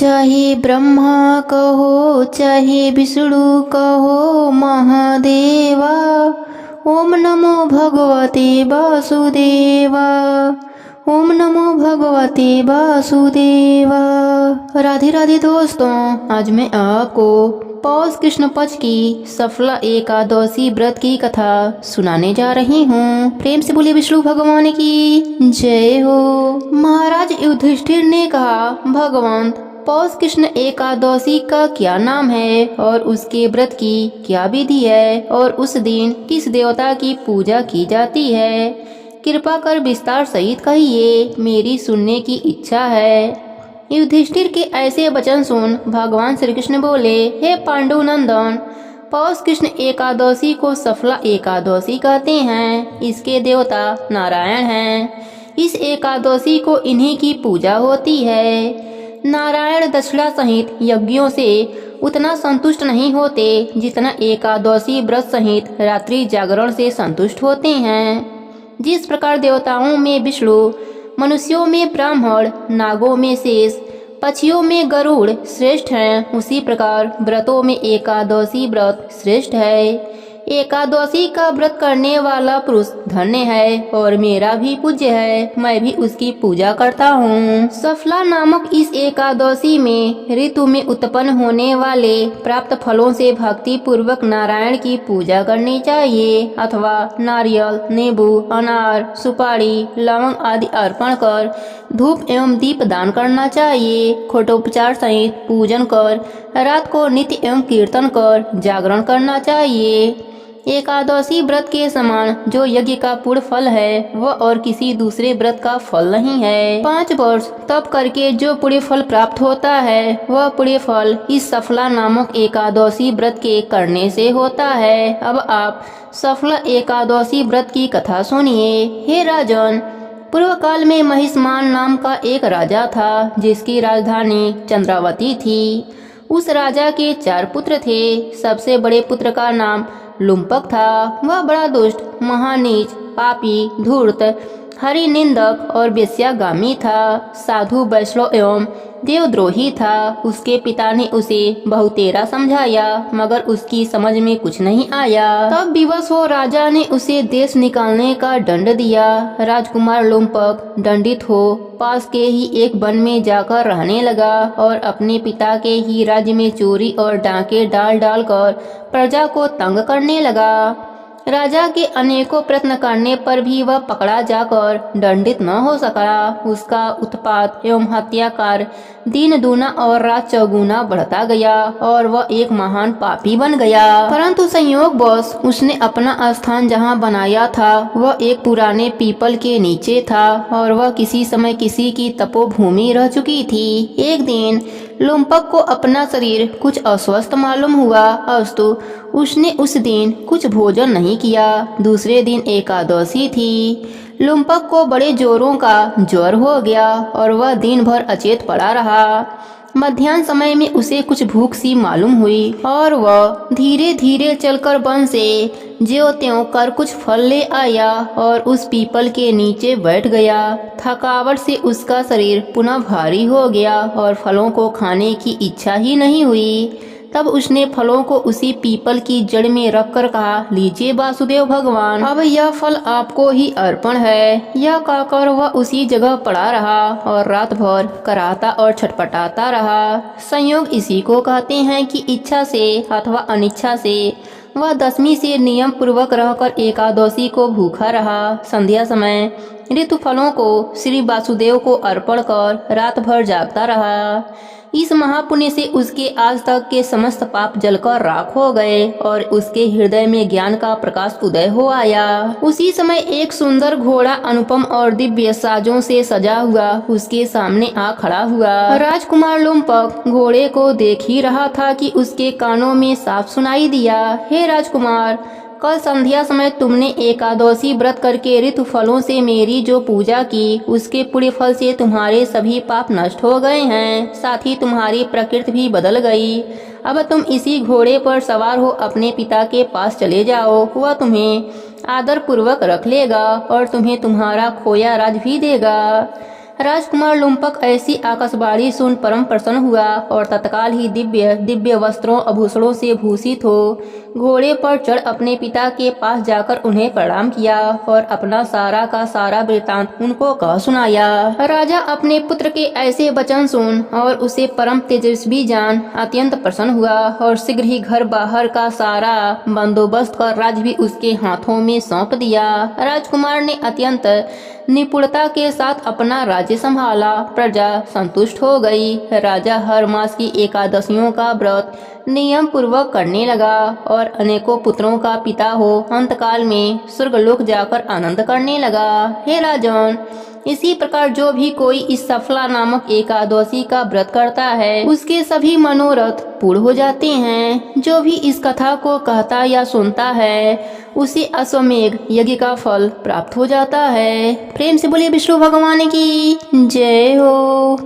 चाहे ब्रह्मा कहो चाहे विष्णु कहो महादेवा, ओम नमो भगवते वासुदेवा, ओम नमो भगवते वासुदेवा। राधे राधे दोस्तों, आज मैं आपको पौष कृष्ण पक्ष की सफला एकादशी व्रत की कथा सुनाने जा रही हूँ। प्रेम से बोलिए विष्णु भगवान की जय हो। महाराज युधिष्ठिर ने कहा, भगवान पौष कृष्ण एकादशी का क्या नाम है और उसके व्रत की क्या विधि है और उस दिन किस देवता की पूजा की जाती है, कृपा कर विस्तार सहित कहिए, मेरी सुनने की इच्छा है। युधिष्ठिर के ऐसे वचन सुन भगवान श्री कृष्ण बोले, हे पांडु नंदन, पौष कृष्ण एकादशी को सफला एकादशी कहते हैं। इसके देवता नारायण हैं। इस एकादशी को इन्हीं की पूजा होती है। नारायण दक्षिणा सहित यज्ञों से उतना संतुष्ट नहीं होते जितना एकादशी व्रत सहित रात्रि जागरण से संतुष्ट होते हैं। जिस प्रकार देवताओं में विष्णु, मनुष्यों में ब्राह्मण, नागों में शेष, पक्षियों में गरुड़ श्रेष्ठ हैं, उसी प्रकार व्रतों में एकादशी व्रत श्रेष्ठ है। एकादशी का व्रत करने वाला पुरुष धन्य है और मेरा भी पूज्य है, मैं भी उसकी पूजा करता हूँ। सफला नामक इस एकादशी में ऋतु में उत्पन्न होने वाले प्राप्त फलों से भक्ति पूर्वक नारायण की पूजा करनी चाहिए अथवा नारियल, नींबू, अनार, सुपारी, लवंग आदि अर्पण कर धूप एवं दीप दान करना चाहिए। खोटोपचार सहित पूजन कर रात को नित्य एवं कीर्तन कर जागरण करना चाहिए। एकादशी व्रत के समान जो यज्ञ का पूर्ण फल है वह और किसी दूसरे व्रत का फल नहीं है। 5 वर्ष तप करके जो पुण्य फल प्राप्त होता है वह पुण्य फल इस सफला नामक एकादशी व्रत के करने से होता है। अब आप सफला एकादशी व्रत की कथा सुनिए। हे राजन, पूर्व काल में महिष्मान नाम का एक राजा था जिसकी राजधानी चंद्रावती थी। उस राजा के 4 पुत्र थे। सबसे बड़े पुत्र का नाम लुम्पक था। वह बड़ा दुष्ट, महानीच, पापी, धूर्त, हरि निंदक और वेश्यागामी था। साधु, वैष्णव एवं देवद्रोही था। उसके पिता ने उसे बहुतेरा समझाया मगर उसकी समझ में कुछ नहीं आया। तब विवश हो राजा ने उसे देश निकालने का दंड दिया। राजकुमार लुम्पक दंडित हो पास के ही एक वन में जाकर रहने लगा और अपने पिता के ही राज्य में चोरी और डांके डाल डाल कर प्रजा को तंग करने लगा। राजा के अनेकों प्रयत्न करने पर भी वह पकड़ा जाकर दंडित न हो सका। उसका उत्पात एवं हत्याकार दिन दूना और रात चौगुना बढ़ता गया और वह एक महान पापी बन गया। परंतु संयोगवश उसने अपना स्थान जहाँ बनाया था वह एक पुराने पीपल के नीचे था और वह किसी समय किसी की तपोभूमि रह चुकी थी। एक दिन लुम्पक को अपना शरीर कुछ अस्वस्थ मालूम हुआ, अस्तु उसने उस दिन कुछ भोजन नहीं किया। दूसरे दिन एकादशी थी। लुम्पक को बड़े जोरों का ज्वर हो गया और वह दिन भर अचेत पड़ा रहा। मध्याह्न समय में उसे कुछ भूख सी मालूम हुई और वह धीरे धीरे चलकर वन से ज्यों त्यों कर कुछ फल ले आया और उस पीपल के नीचे बैठ गया। थकावट से उसका शरीर पुनः भारी हो गया और फलों को खाने की इच्छा ही नहीं हुई। तब उसने फलों को उसी पीपल की जड़ में रखकर कहा, लीजिए वासुदेव भगवान, अब यह फल आपको ही अर्पण है। यह कहकर वह उसी जगह पड़ा रहा और रात भर कराहता और छटपटाता रहा। संयोग इसी को कहते हैं कि इच्छा से अथवा अनिच्छा से वह 10वीं से नियम पूर्वक रहकर एकादशी को भूखा रहा। संध्या समय ऋतु फलों को श्री वासुदेव को अर्पण कर रात भर जागता रहा। इस महापुण्य से उसके आज तक के समस्त पाप जलकर राख हो गए और उसके हृदय में ज्ञान का प्रकाश उदय हो आया। उसी समय एक सुंदर घोड़ा अनुपम और दिव्य साजों से सजा हुआ उसके सामने आ खड़ा हुआ। राजकुमार लुम्पक घोड़े को देख ही रहा था कि उसके कानों में साफ सुनाई दिया, हे राजकुमार, कल संध्या समय तुमने एकादशी व्रत करके ऋतु फलों से मेरी जो पूजा की उसके पुण्य फल से तुम्हारे सभी पाप नष्ट हो गए हैं, साथ ही तुम्हारी प्रकृति भी बदल गई। अब तुम इसी घोड़े पर सवार हो अपने पिता के पास चले जाओ, वह तुम्हें आदर पूर्वक रख लेगा और तुम्हें तुम्हारा खोया राज भी देगा। राजकुमार लुम्पक ऐसी आकाशवाणी सुन परम प्रसन्न हुआ और तत्काल ही दिव्य दिव्य वस्त्रों आभूषणों से भूषित हो घोड़े पर चढ़ अपने पिता के पास जाकर उन्हें प्रणाम किया और अपना सारा का सारा वृतांत उनको कह सुनाया। राजा अपने पुत्र के ऐसे वचन सुन और उसे परम तेजस्वी जान अत्यंत प्रसन्न हुआ और शीघ्र ही घर बाहर का सारा बंदोबस्त कर राज्य भी उसके हाथों में सौंप दिया। राजकुमार ने अत्यंत निपुणता के साथ अपना राज्य संभाला। प्रजा संतुष्ट हो गई। राजा हर मास की एकादशियों का व्रत नियम पूर्वक करने लगा और अनेकों पुत्रों का पिता हो अंतकाल में स्वर्गलोक जाकर आनंद करने लगा। हे राजन, इसी प्रकार जो भी कोई इस सफला नामक एकादशी का व्रत करता है उसके सभी मनोरथ पूर्ण हो जाते हैं। जो भी इस कथा को कहता या सुनता है उसे अश्वमेघ यज्ञ का फल प्राप्त हो जाता है। प्रेम से बोलिए विष्णु भगवान की जय हो।